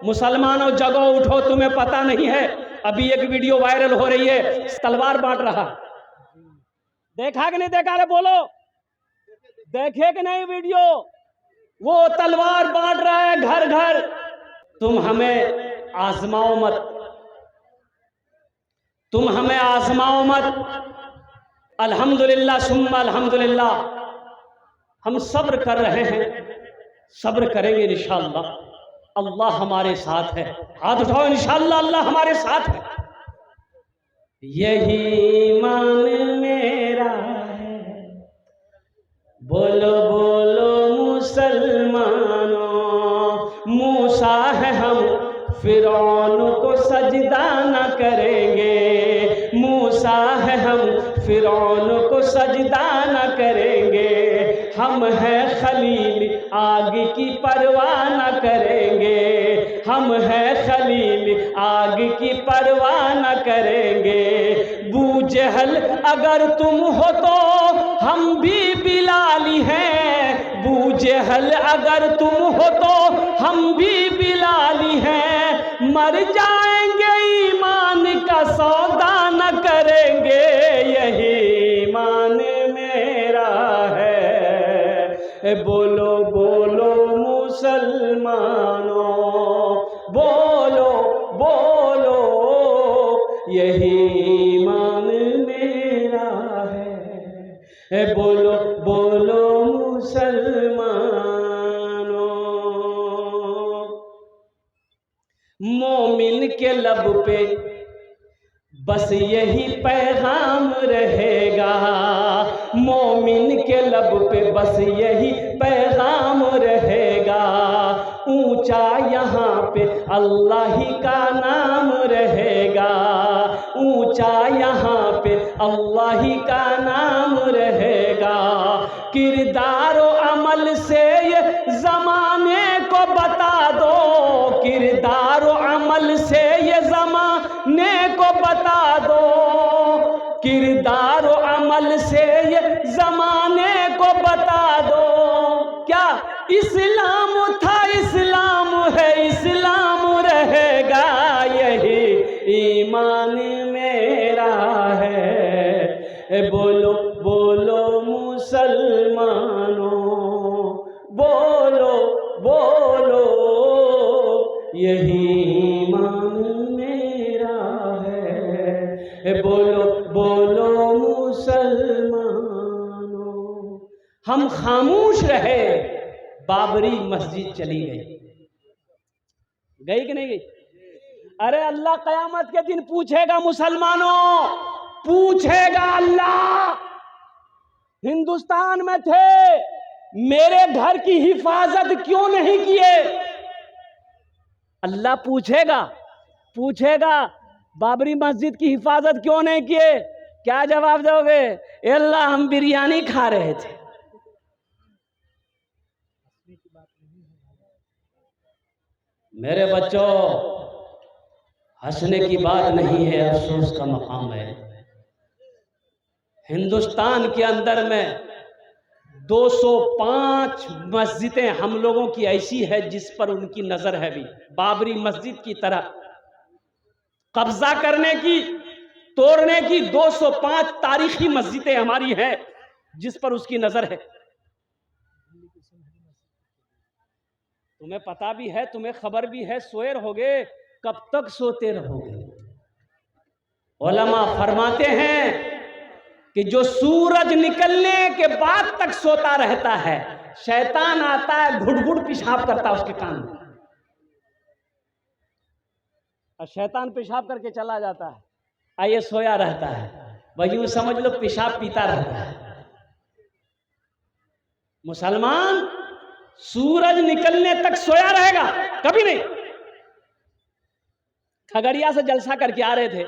मुसलमानों जगो उठो, तुम्हें पता नहीं है अभी एक वीडियो वायरल हो रही है, तलवार बांट रहा। देखा कि नहीं देखा? रे बोलो, देखे कि नहीं वीडियो? वो तलवार बांट रहा है घर घर। तुम हमें आजमाओ मत, तुम हमें आजमाओ मत। अल्हम्दुलिल्लाह सुम्मा अल्हम्दुलिल्लाह, हम सब्र कर रहे हैं, सब्र करेंगे इंशाअल्लाह। अल्लाह हमारे साथ है। हाथ उठाओ, इंशाअल्लाह अल्लाह हमारे साथ है। यही ईमान मेरा है, बोलो बोलो मुसलमानों। मूसा है हम फिरौन को सजदा न करेंगे, मूसा है हम फिरौन को सजदा न करेंगे। हम हैं खलील आग की परवाह न करेंगे, हम हैं खलील आग की परवाह न करेंगे। बू जहल अगर तुम हो तो हम भी बिलाली हैं, बू जहल अगर तुम हो तो हम भी बिलाली हैं। मर जाएंगे ईमान का सौदा न करेंगे, यही ईमान मेरा है। बोलो बोलो मुसलमानों, बोलो बोलो, यही ईमान मेरा है। बोलो बोलो मुसलमानों। मोमिन के लब पे बस यही पैगाम रहेगा, मोमिन के लब पे बस यही पैगाम रहेगा। ऊंचा यहाँ पे अल्लाह ही का नाम रहेगा, ऊंचा यहाँ पे अल्लाह ही का नाम रहेगा। किरदार और अमल से ये ज़माने को बता दो, किरदार और अमल से ये ज़माने को बता दो, किरदार और अमल से ये ज़माने को बता दो। क्या इस्लाम था, इस्लाम है, इस्लाम रहेगा, यही ईमान मेरा है। बोलो बोलो मुसलमानों, बोलो बोलो, यही ईमान मेरा है। बोलो बोलो मुसलमानों। हम खामोश रहे, बाबरी मस्जिद चली गई। गई कि नहीं गई? अरे अल्लाह कयामत के दिन पूछेगा मुसलमानों, पूछेगा अल्लाह, हिंदुस्तान में थे, मेरे घर की हिफाजत क्यों नहीं किए? अल्लाह पूछेगा, पूछेगा बाबरी मस्जिद की हिफाजत क्यों नहीं किए? क्या जवाब दोगे? अल्लाह हम बिरयानी खा रहे थे। मेरे बच्चों, हंसने की बात नहीं है, अफसोस का मकाम है। हिंदुस्तान के अंदर में 205 मस्जिदें हम लोगों की ऐसी है जिस पर उनकी नजर है। भी बाबरी मस्जिद की तरह कब्जा करने की, तोड़ने की 205 तारीखी मस्जिदें हमारी हैं जिस पर उसकी नजर है। तुम्हें पता भी है, तुम्हें खबर भी है, सोए रहोगे, कब तक सोते रहोगे? उलमा फरमाते हैं कि जो सूरज निकलने के बाद तक सोता रहता है, शैतान आता है, घुट घुट पेशाब करता है उसके कान में, और शैतान पेशाब करके चला जाता है, आइए सोया रहता है। भाई यूं समझ लो पेशाब पीता रहता है। मुसलमान सूरज निकलने तक सोया रहेगा, कभी नहीं। खगड़िया से जलसा करके आ रहे थे,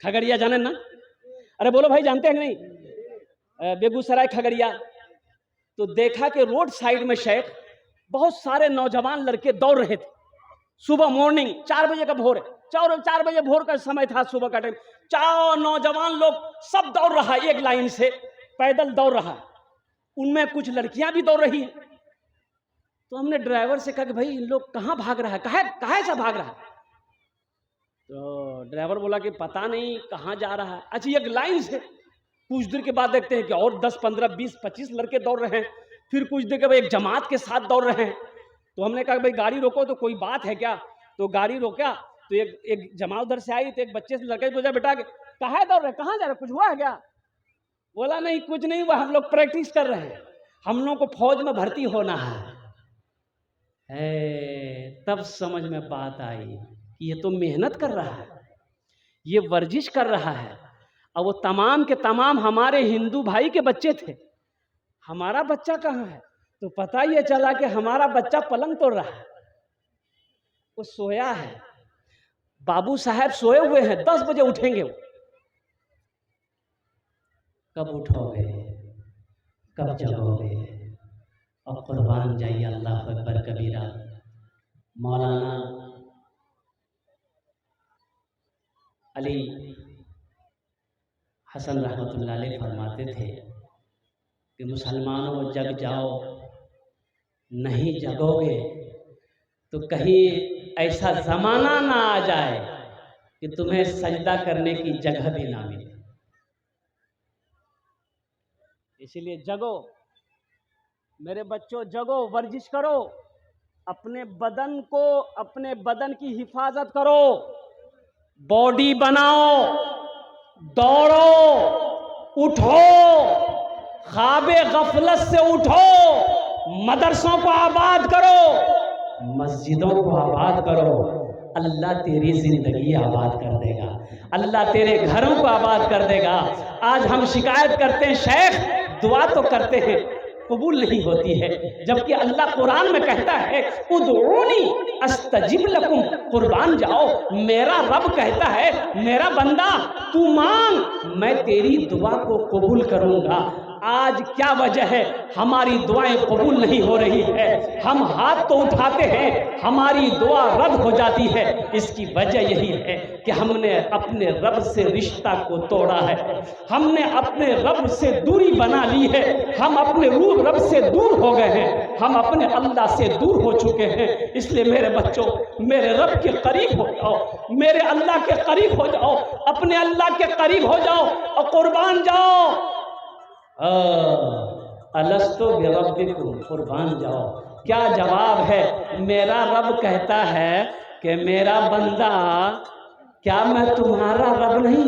खगड़िया जाने ना? अरे बोलो भाई, जानते हैं नहीं? बेगूसराय खगड़िया। तो देखा कि रोड साइड में शेख बहुत सारे नौजवान लड़के दौड़ रहे थे। सुबह मॉर्निंग 4 बजे का भोर है, 4 बजे भोर का समय था, सुबह का टाइम। 4 नौजवान लोग सब दौड़ रहा है, एक लाइन से पैदल दौड़ रहा है। उनमें कुछ लड़कियां भी दौड़ रही हैं। तो हमने ड्राइवर से कहा कि भाई इन लोग कहाँ भाग रहा है, कहाँ ऐसा भाग रहा है? तो ड्राइवर बोला कि पता नहीं कहाँ जा रहा है। अच्छा, एक लाइन से कुछ देर के बाद देखते हैं कि और 10, 15, 20, 25 लड़के दौड़ रहे हैं। फिर कुछ देर के बाद एक जमात के साथ दौड़ रहे हैं। तो हमने कहा भाई गाड़ी रोको, तो कोई बात है क्या? तो गाड़ी रोका तो एक जमात उधर से आई, तो एक बच्चे से लड़के पूछा, बेटा कहाँ दौड़ रहे, कहाँ जा रहे, कुछ हुआ है क्या? बोला नहीं कुछ नहीं हुआ, हम लोग प्रैक्टिस कर रहे हैं, हम लोग को फौज में भर्ती होना है। तब समझ में बात आई कि ये तो मेहनत कर रहा है, ये वर्जिश कर रहा है। अब वो तमाम के तमाम हमारे हिंदू भाई के बच्चे थे, हमारा बच्चा कहाँ है? तो पता ये चला कि हमारा बच्चा पलंग तोड़ रहा है, वो सोया है, बाबू साहब सोए हुए हैं, 10 बजे उठेंगे वो। कब उठोगे, कब जगोगे? और कुर्बान जाइए, अल्लाह अकबर कबीरा। मौलाना अली हसन रहमतुल्लाह अलैह फरमाते थे कि मुसलमानों जग जाओ, नहीं जगोगे तो कहीं ऐसा ज़माना ना आ जाए कि तुम्हें सजदा करने की जगह भी ना मिले। इसीलिए जगो मेरे बच्चों, जगो, वर्जिश करो, अपने बदन की हिफाजत करो, बॉडी बनाओ, दौड़ो, उठो, ख्वाबे गफलत से उठो, मदरसों को आबाद करो, मस्जिदों को आबाद करो। अल्लाह तेरी जिंदगी आबाद कर देगा, अल्लाह तेरे घरों को आबाद कर देगा। आज हम शिकायत करते हैं, शेख दुआ तो करते हैं, कबूल नहीं होती है, जबकि अल्लाह कुरान में कहता है उदऊनी अस्तजिब लकुम, कुर्बान जाओ, मेरा रब कहता है मेरा बंदा तू मांग, मैं तेरी दुआ को कबूल करूंगा। आज क्या वजह है हमारी दुआएं कबूल नहीं हो रही है? हम हाथ तो उठाते हैं, हमारी दुआ रद्द हो जाती है। इसकी वजह यही है कि हमने अपने रब से रिश्ता को तोड़ा है, हमने अपने रब से दूरी बना ली है, हम अपने रूह रब से दूर हो गए हैं, हम अपने अल्लाह से दूर हो चुके हैं। इसलिए मेरे बच्चों, मेरे रब के करीब हो जाओ, मेरे अल्लाह के करीब हो जाओ, अपने अल्लाह के करीब हो जाओ और कुर्बान जाओ। अलस्तो बिरब्बिकुम, कुर्बान जाओ। क्या जवाब है? मेरा रब कहता है कि मेरा बंदा, क्या मैं तुम्हारा रब नहीं?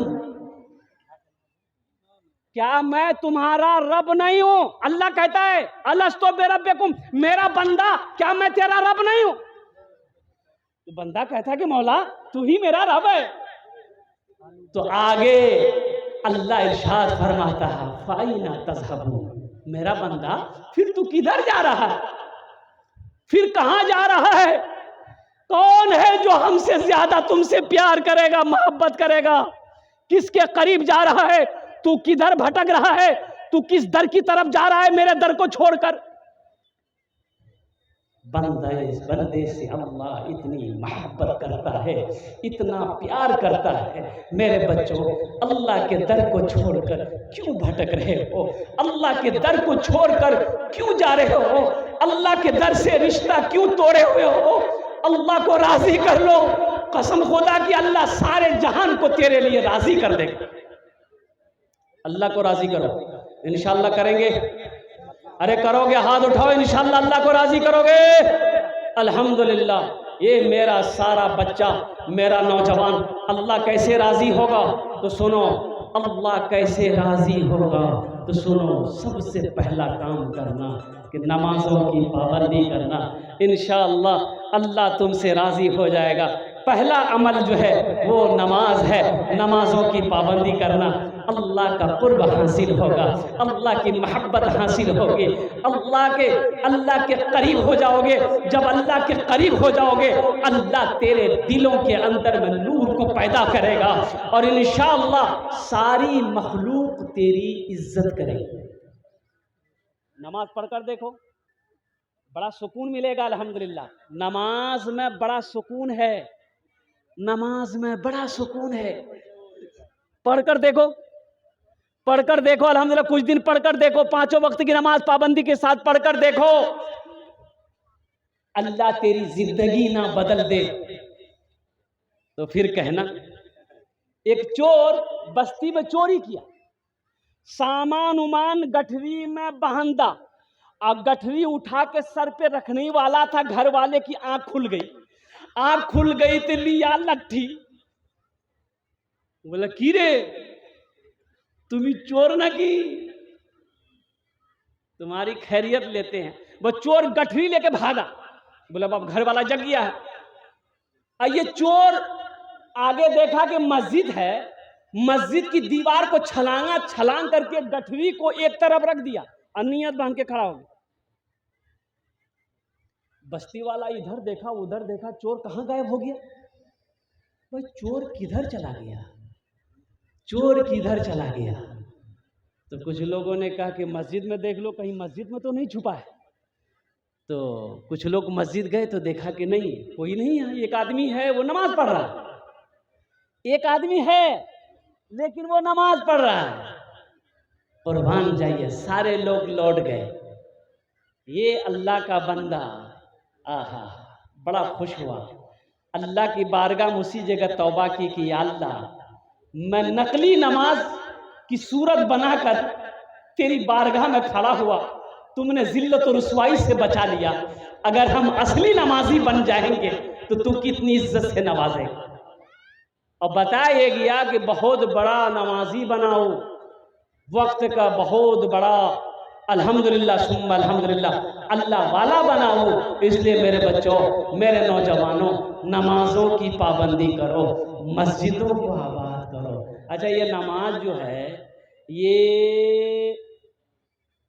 क्या मैं तुम्हारा रब नहीं हूं? अल्लाह कहता है अलस्तो बिरब्बिकुम, मेरा बंदा, क्या मैं तेरा रब नहीं हूं? तो बंदा कहता है कि मौला तू ही मेरा रब है। तो आगे अल्लाह इरशाद फरमाता है फाइना तज़हबू, मेरा बंदा फिर तू किधर जा रहा है, फिर कहां जा रहा है? कौन है जो हमसे ज्यादा तुमसे प्यार करेगा, मोहब्बत करेगा? किसके करीब जा रहा है? तू किधर भटक रहा है? तू किस दर की तरफ जा रहा है मेरे दर को छोड़कर? बंदे से अल्लाह इतनी मोहब्बत करता है, इतना प्यार करता है। मेरे बच्चों, अल्लाह के दर को छोड़कर क्यों भटक रहे हो? अल्लाह के दर को छोड़कर क्यों जा रहे हो? अल्लाह के दर से रिश्ता क्यों तोड़े हुए हो? अल्लाह को राजी कर लो, कसम खुदा की अल्लाह सारे जहान को तेरे लिए राजी कर देगा। अल्लाह को राजी करो, इंशाअल्लाह करेंगे। अरे करोगे? हाथ उठाओ, इंशाअल्लाह अल्लाह को राजी करोगे। अल्हम्दुलिल्लाह, ये मेरा सारा बच्चा, मेरा नौजवान अल्लाह कैसे राजी होगा? तो सुनो, अल्लाह कैसे राजी होगा तो सुनो, सबसे पहला काम करना कि नमाजों की पाबंदी करना। इंशाअल्लाह अल्लाह तुमसे राजी हो जाएगा। पहला अमल जो है वो नमाज है, नमाजों की पाबंदी करना। अल्लाह का कुर्ब हासिल होगा, अल्लाह की मोहब्बत हासिल होगी, अल्लाह के करीब हो जाओगे। जब अल्लाह के करीब हो जाओगे, अल्लाह तेरे दिलों के अंदर में नूर को पैदा करेगा और इंशाअल्लाह सारी मखलूक तेरी इज्जत करेगी। नमाज पढ़कर देखो, बड़ा सुकून मिलेगा। अल्हम्दुलिल्लाह, नमाज में बड़ा सुकून है, नमाज में बड़ा सुकून है। पढ़कर देखो, पढ़कर देखो, अल्हम्दुलिल्लाह कुछ दिन पढ़कर देखो, 5 वक्त की नमाज पाबंदी के साथ पढ़कर देखो। अल्लाह तेरी जिंदगी ना बदल दे। तो फिर कहना, एक चोर बस्ती में चोरी किया, सामान उमान गठरी में बांधा, और गठरी उठा के सर पे रखने वाला था, घर वाले की आंख खुल गई। आंख खुल गई तो लिया लट्ठी, बोला की रे तुम्हें चोर ना की, तुम्हारी खैरियत लेते हैं। वो चोर गठरी लेके भागा, बोला बाप घर वाला जग गया है। और ये चोर आगे देखा कि मस्जिद है, मस्जिद की दीवार को छलांग करके गठरी को एक तरफ रख दिया और नियत बांध के खड़ा हो गया। बस्ती वाला इधर देखा उधर देखा, चोर कहां गायब हो गया? भाई चोर किधर चला गया, चोर किधर चला गया? तो कुछ लोगों ने कहा कि मस्जिद में देख लो, कहीं मस्जिद में तो नहीं छुपा है। तो कुछ लोग मस्जिद गए तो देखा कि नहीं, कोई नहीं है। एक आदमी है वो नमाज पढ़ रहा है, एक आदमी है लेकिन वो नमाज पढ़ रहा है। कुर्बान जाइए, सारे लोग लौट गए। ये अल्लाह का बंदा आहा बड़ा खुश हुआ, अल्लाह की बारगाह में उसी जगह तौबा की कि या अल्लाह मैं नकली नमाज की सूरत बनाकर तेरी बारगाह में खड़ा हुआ, तुमने जिल्लत और रुसवाई से बचा लिया। अगर हम असली नमाजी बन जाएंगे तो तू कितनी इज्जत से नवाजेगा। और बताया गया कि बहुत बड़ा नमाजी बनाओ, वक्त का बहुत बड़ा अल्हम्दुलिल्लाह सुम्मा अल्हम्दुलिल्लाह अल्लाह वाला बनाओ। इसलिए मेरे बच्चों, मेरे नौजवानों, नमाजों की पाबंदी करो, मस्जिदों को आबाद करो। अच्छा, ये नमाज जो है, ये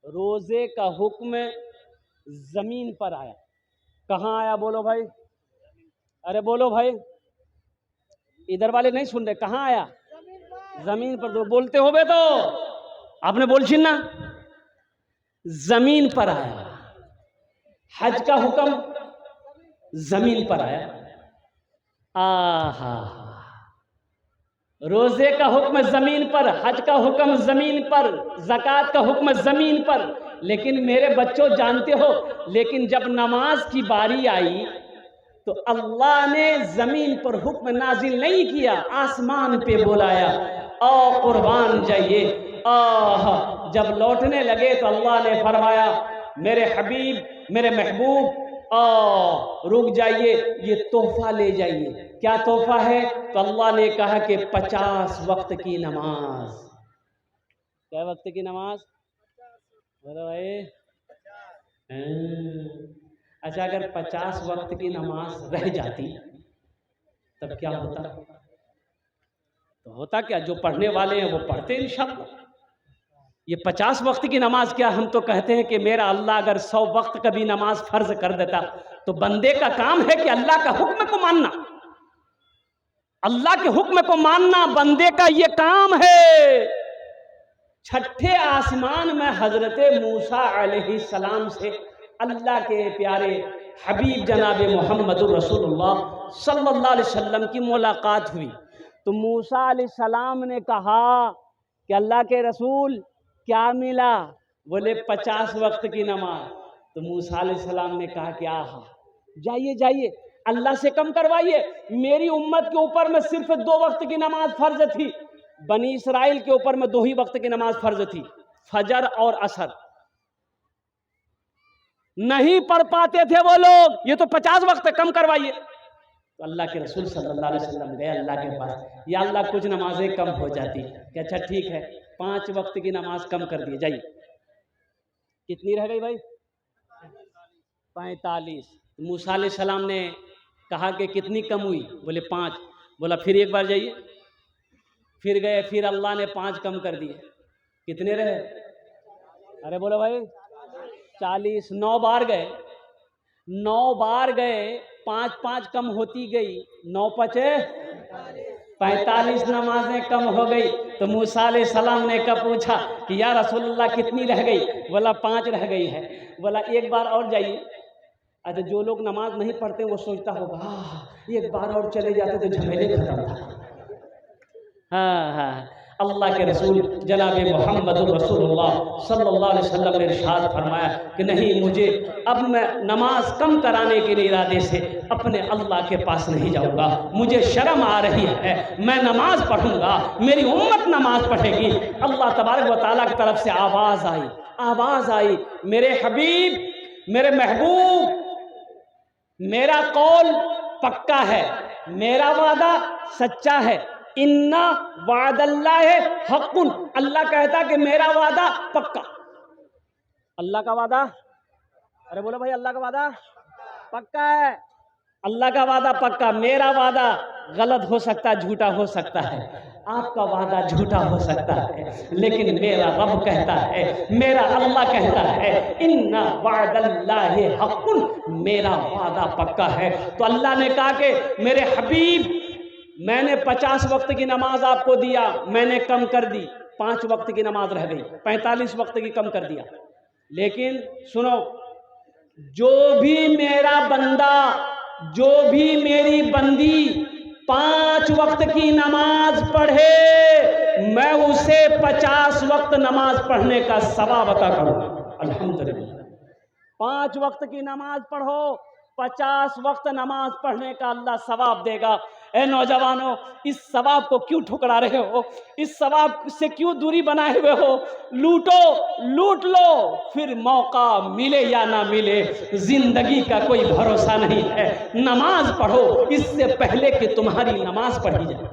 रोजे का हुक्म जमीन पर आया। कहाँ आया बोलो भाई? अरे बोलो भाई, इधर वाले नहीं सुन रहे। कहाँ आया? जमीन पर। तो बोलते हो बे, तो आपने बोल छिन्ना, जमीन पर आया। हज का हुक्म जमीन पर आया। आहा, रोजे का हुक्म जमीन पर, हज का हुक्म जमीन पर, ज़कात का हुक्म जमीन पर। लेकिन मेरे बच्चों जानते हो, लेकिन जब नमाज की बारी आई तो अल्लाह ने जमीन पर हुक्म नाजिल नहीं किया, आसमान पे बुलाया। ओ कुर्बान जाइए। जब लौटने लगे तो अल्लाह ने फरमाया, मेरे हबीब, मेरे महबूब, रुक जाइए, ये तोहफा ले जाइए। क्या तोहफा है? तो अल्लाह ने कहा कि 50 वक्त की नमाज। क्या वक्त की नमाज? बोलो भाई। अच्छा, अगर 50 वक्त की नमाज रह जाती तब क्या होता? तो होता क्या, जो पढ़ने वाले हैं वो पढ़ते इंशाअल्लाह। ये 50 वक्त की नमाज क्या, हम तो कहते हैं कि मेरा अल्लाह अगर 100 वक्त कभी नमाज फर्ज कर देता तो बंदे का काम है कि अल्लाह का हुक्म को मानना, अल्लाह के हुक्म को मानना बंदे का ये काम है। छठे आसमान में हजरत मूसा अलैहिस्सलाम से अल्लाह के प्यारे हबीब जनाब मोहम्मदुर रसूलुल्लाह सल्लल्लाहु अलैहि वसल्लम की मुलाकात हुई। तो मूसा अलैहिस्सलाम ने कहा कि अल्लाह के रसूल क्या मिला? बोले 50 वक्त की नमाज। तो मूसा अलैहिस्सलाम ने कहा कि आहा, जाइए जाइए, अल्लाह से कम करवाइए। मेरी उम्मत के ऊपर में सिर्फ 2 वक्त की नमाज फर्ज थी, बनी इसराइल के ऊपर में 2 ही वक्त की नमाज फर्ज थी, फजर और असर। नहीं पढ़ पाते थे वो लोग, ये तो 50 वक्त कम करवाइए। तो अल्लाह के रसूल सल्लल्लाहु अलैहि वसल्लम गए अल्लाह के पास, या अल्लाह कुछ नमाजें कम हो जाती। कि अच्छा ठीक है, 5 वक्त की नमाज कम कर दिए, जाइए। कितनी रह गई भाई? 45। मूसा अलैहिस्सलाम ने कहा कि कितनी कम हुई? बोले 5। बोला फिर एक बार जाइए। फिर गए, फिर अल्लाह ने 5 कम कर दिए। कितने रहे? अरे बोलो भाई, 40। 9 बार गए, 9 बार गए, 5-5 कम होती गई, 9 पचे 45 नमाजें कम हो गई। तो मूसा अलैहिस्सलाम ने कहा, पूछा कि या रसूलल्लाह कितनी रह गई? बोला 5 रह गई है। बोला एक बार और जाइए। अच्छा, जो लोग नमाज नहीं पढ़ते वो सोचता होगा एक बार और चले जाते तो झमेले खत्म था। हाँ हाँ, अल्लाह के रसूल जनाब मोहम्मद रसूलुल्लाह सल्लल्लाहु अलैहि वसल्लम ने इरशाद फरमाया कि नहीं, मुझे अब मैं नमाज कम कराने के इरादे से अपने अल्लाह के पास नहीं जाऊंगा। मुझे शर्म आ रही है, मैं नमाज पढ़ूंगा, मेरी उम्मत नमाज पढ़ेगी। अल्लाह तबारक व तआला की तरफ से आवाज़ आई, मेरे हबीब, मेरे महबूब, मेरा कौल पक्का है, मेरा वादा सच्चा है। इन्ना वादल्लाह हक़्क़ुन, अल्लाह कहता कि मेरा वादा पक्का। अल्लाह का वादा, अरे बोलो भाई, अल्लाह का वादा पक्का है। अल्लाह का वादा पक्का, मेरा वादा गलत हो सकता है, झूठा हो सकता है, आपका वादा झूठा हो सकता है, लेकिन मेरा रब कहता है, मेरा अल्लाह कहता है, इन्ना वादल्लाहि हक़्क़ुन, मेरा वादा पक्का है। तो अल्लाह ने कहा कि मेरे हबीब, मैंने 50 वक्त की नमाज आपको दिया, मैंने कम कर दी, 5 वक्त की नमाज रह गई, 45 वक्त की कम कर दिया। लेकिन सुनो, जो भी मेरा बंदा, जो भी मेरी बंदी 5 वक्त की नमाज पढ़े, मैं उसे 50 वक्त नमाज पढ़ने का सवाब अता करूंगा। अल्हम्दुलिल्लाह, 5 वक्त की नमाज पढ़ो, 50 वक्त नमाज पढ़ने का अल्लाह सवाब देगा। ए नौजवानों, इस सवाब को क्यों ठुकरा रहे हो? इस सवाब से क्यों दूरी बनाए हुए हो? लूट लो, फिर मौका मिले या ना मिले, जिंदगी का कोई भरोसा नहीं है। नमाज पढ़ो इससे पहले कि तुम्हारी नमाज पढ़ी जाए।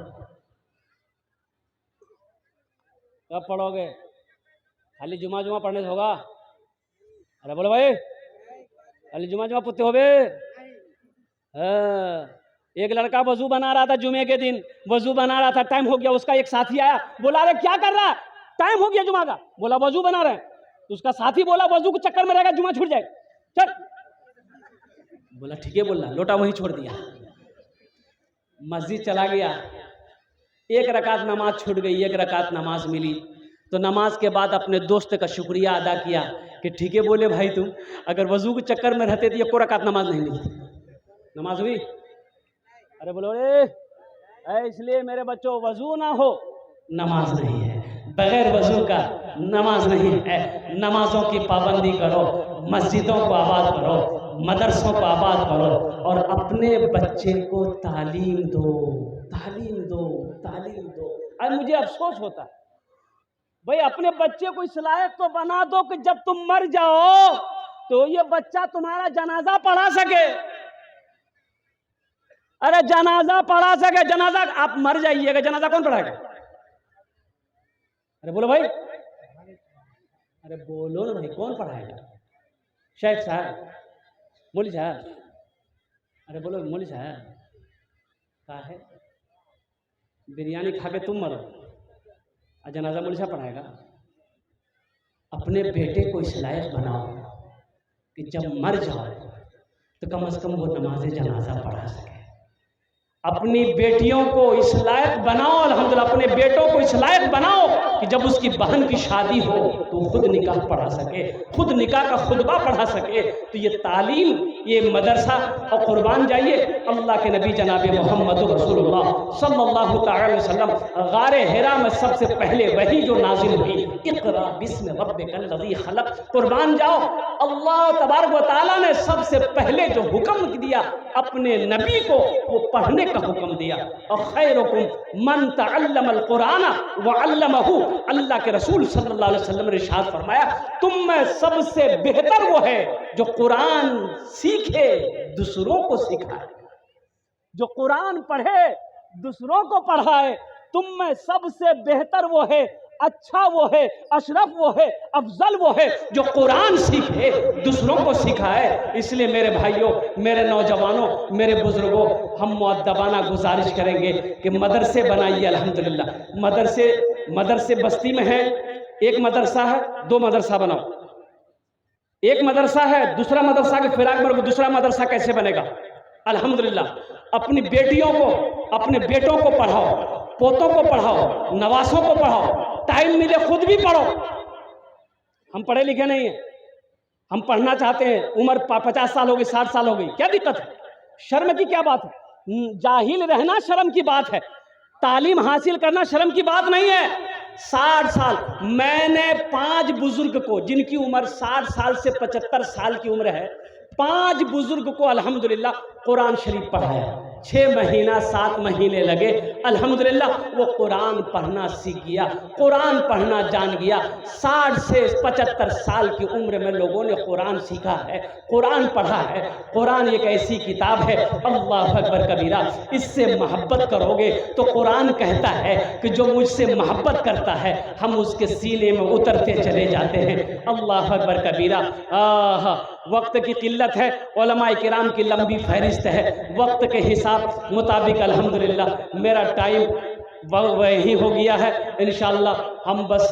कब पढ़ोगे? खाली जुमा पढ़ने से होगा? अरे बोलो भाई, खाली जुमा पुत्ते हो बे। एक लड़का वजू बना रहा था, जुमे के दिन वजू बना रहा था, टाइम हो गया, उसका एक साथी आया, बोला अरे क्या कर रहा है, टाइम हो गया जुमा का। बोला वजू बना रहे हैं। तो उसका साथी बोला वजू के चक्कर में रहेगा, जुमा छूट जाए, चल। बोला ठीक है, बोला, लोटा वहीं छोड़ दिया, मस्जिद चला गया। एक रकात नमाज छूट गई, एक रकात नमाज मिली। तो नमाज के बाद अपने दोस्त का शुक्रिया अदा किया कि ठीक है बोले भाई, तुम अगर वजू के चक्कर में रहते तो ये को रकात नमाज नहीं मिलती। नमाज हुई? अरे बोलो रे, इसलिए मेरे बच्चों, वजू ना हो नमाज नहीं है, बगैर वजू का नमाज नहीं है। नमाजों की पाबंदी करो, मस्जिदों को आबाद करो, मदरसों को आबाद करो, और अपने बच्चे को तालीम दो। और मुझे अफसोस होता है भाई, अपने बच्चे को इस लायक तो बना दो कि जब तुम मर जाओ तो ये बच्चा तुम्हारा जनाजा पढ़ा सके। अरे जनाजा पढ़ा सके, जनाजा आप मर जाइएगा, जनाजा कौन पढ़ाएगा? अरे बोलो भाई, अरे बोलो ना भाई, कौन पढ़ाएगा? शेख साहब, मौलवी साहब, अरे बोलो मौलवी साहब, क्या है? बिरयानी खा के तुम मरो और जनाजा मौलवी साहब पढ़ाएगा? अपने बेटे को इस लायक बनाओ कि जब मर जाओ तो कम से कम वो नमाज जनाजा पढ़ा सके। अपनी बेटियों को इस लायक बनाओ, अल्हम्दुलिल्लाह, अपने बेटों को इस लायक बनाओ कि जब उसकी बहन की शादी हो तो खुद निकाह पढ़ा सके, खुद निकाह का खुतबा पढ़ा सके। तो ये तालीम, ये मदरसा, और कुर्बान जाइए अल्लाह के नबी जनाब मोहम्मद रसूलुल्लाह सल्लल्लाहु अलैहि वसल्लम, गारे हिरा में सबसे पहले वही जो नाजिल हुई, इक़रा बिस्मि रब्बिकल लज़ी खलक़। कुर्बान जाओ, अल्लाह तबारक व तआला ने सबसे पहले जो हुक्म दिया अपने नबी को, वो पढ़ने का हुक्म दिया। और खैरुकुम मन तअल्लमल कुरान व अल्लमहु, अल्लाह के रसूल सल्लल्लाहु अलैहि वसल्लम ने इरशाद फरमाया, तुम में सबसे बेहतर वो है जो कुरान सीखे, दूसरों को सिखाए, जो कुरान पढ़े, दूसरों को पढ़ाए। तुम में सबसे बेहतर वो है, अच्छा वो है, अशरफ वो है, अफजल वो है जो कुरान सीखे, दूसरों को सिखाए। इसलिए मेरे भाइयों, मेरे नौजवानों, मेरे बुजुर्गों, हम मुअद्दबाना गुजारिश करेंगे कि मदरसे बनाइए। अल्हम्दुलिल्लाह मदरसे बस्ती में है, एक मदरसा है, 2 मदरसा बनाओ। एक मदरसा है, दूसरा मदरसा के फिराक में दूसरा मदरसा कैसे बनेगा? अल्हम्दुलिल्लाह अपनी बेटियों को, अपने बेटों को पढ़ाओ, पोतों को पढ़ाओ, नवासों को पढ़ाओ, टाइम मिले खुद भी पढ़ो। हम पढ़े लिखे नहीं हैं, हम पढ़ना चाहते हैं, उम्र 50 साल हो गई, 60 साल हो गई, क्या दिक्कत है? शर्म की क्या बात है? जाहिल रहना शर्म की बात है, तालीम हासिल करना शर्म की बात नहीं है। 60 साल। मैंने 5 बुजुर्ग को, जिनकी उम्र 60 साल से 75 साल की उम्र है, 5 बुजुर्ग को अल्हम्दुलिल्लाह कुरान शरीफ पढ़ाया। 6 महीना 7 महीने लगे, अल्हम्दुलिल्लाह वो कुरान पढ़ना सीख गया, कुरान पढ़ना जान गया। 60 से 75 साल की उम्र में लोगों ने कुरान सीखा है, कुरान पढ़ा है। कुरान एक ऐसी किताब है, अल्लाह अकबर कबीरा, इससे मोहब्बत करोगे तो कुरान कहता है कि जो मुझसे मोहब्बत करता है हम उसके सीने में उतरते चले जाते हैं। अल्लाह अकबर कबीरा। वक्त की किल्लत है, उलमाए किराम की लंबी फहरिस्त है, वक्त के हिसाब मुताबिक अल्हम्दुलिल्लाह मेरा टाइम वही हो गया है। इंशाअल्लाह हम बस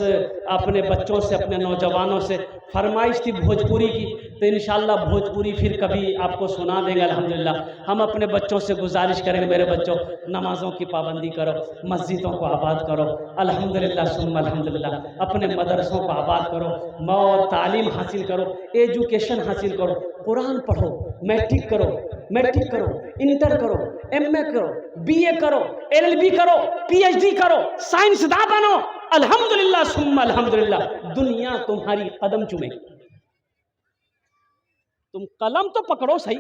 अपने बच्चों से, अपने नौजवानों से फरमाइश थी भोजपुरी की, तो इंशाअल्लाह भोजपुरी फिर कभी आपको सुना देंगे। अल्हम्दुलिल्लाह हम अपने बच्चों से गुजारिश करेंगे, मेरे बच्चों नमाज़ों की पाबंदी करो, मस्जिदों को आबाद करो, अल्हम्दुलिल्लाह सुम्मा अल्हम्दुलिल्लाह, अपने मदरसों को आबाद करो, मौत तालीम हासिल करो, एजुकेशन हासिल करो, कुरान पढ़ो, मैट्रिक करो, इंटर करो, एमए करो, बीए करो, एलएलबी करो, पीएचडी करो, साइंसदान बनो। अल्हम्दुलिल्लाह सुम्मा अल्हम्दुलिल्लाह, दुनिया तुम्हारी कदम चूमेगी। तुम कलम तो पकड़ो सही,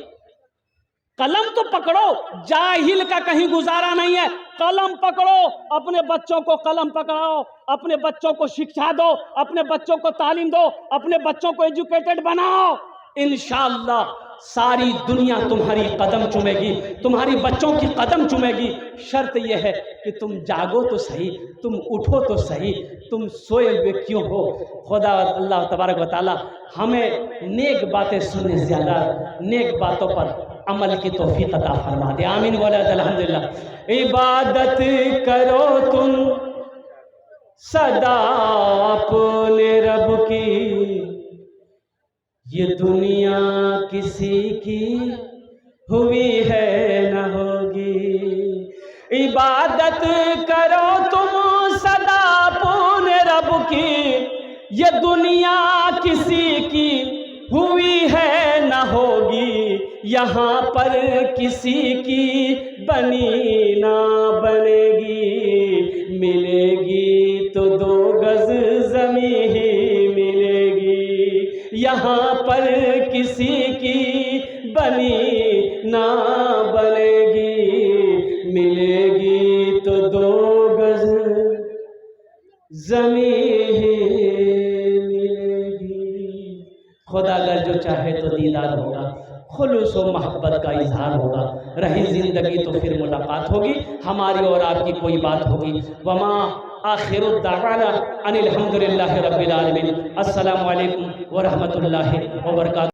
कलम तो पकड़ो, जाहिल का कहीं गुजारा नहीं है। कलम पकड़ो, अपने बच्चों को कलम पकड़ाओ, अपने बच्चों को शिक्षा दो, अपने बच्चों को तालीम दो, अपने बच्चों को एजुकेटेड बनाओ। इंशाअल्लाह सारी दुनिया तुम्हारी कदम चूमेगी, तुम्हारी बच्चों की कदम चूमेगी। शर्त यह है कि तुम जागो तो सही, तुम उठो तो सही, तुम सोए हुए क्यों हो। खुदा अल्लाह तबारक व तआला हमें नेक बातें सुनने से ज़्यादा नेक बातों पर अमल की तौफीक अता फरमा दे। आमीन बोला अल्हम्दुलिल्लाह। इबादत करो तुम सदा अपने रब की, ये दुनिया किसी की हुई है न होगी। इबादत करो तुम सदा अपने रब की, ये दुनिया किसी की हुई है न होगी। यहाँ पर किसी की बनी ना बनेगी, मिलेगी तो 2 गज ज़मीं ही मिलेगी। यहाँ पर किसी की बनी ना बनेगी, मिलेगी तो 2 गज ज़मीं ही मिलेगी। खुदा अगर जो चाहे तो दीदार होगा, खुलूस व मोहब्बत का इजहार होगा। रही ज़िंदगी तो फिर मुलाकात होगी, हमारी और आपकी कोई बात होगी। वमा आखिरु दावाना अनिल हम्दुलिल्लाहि रब्बिल आलमीन। अस्सलामु अलैकुम व रहमतुल्लाहि व बरकातुहू।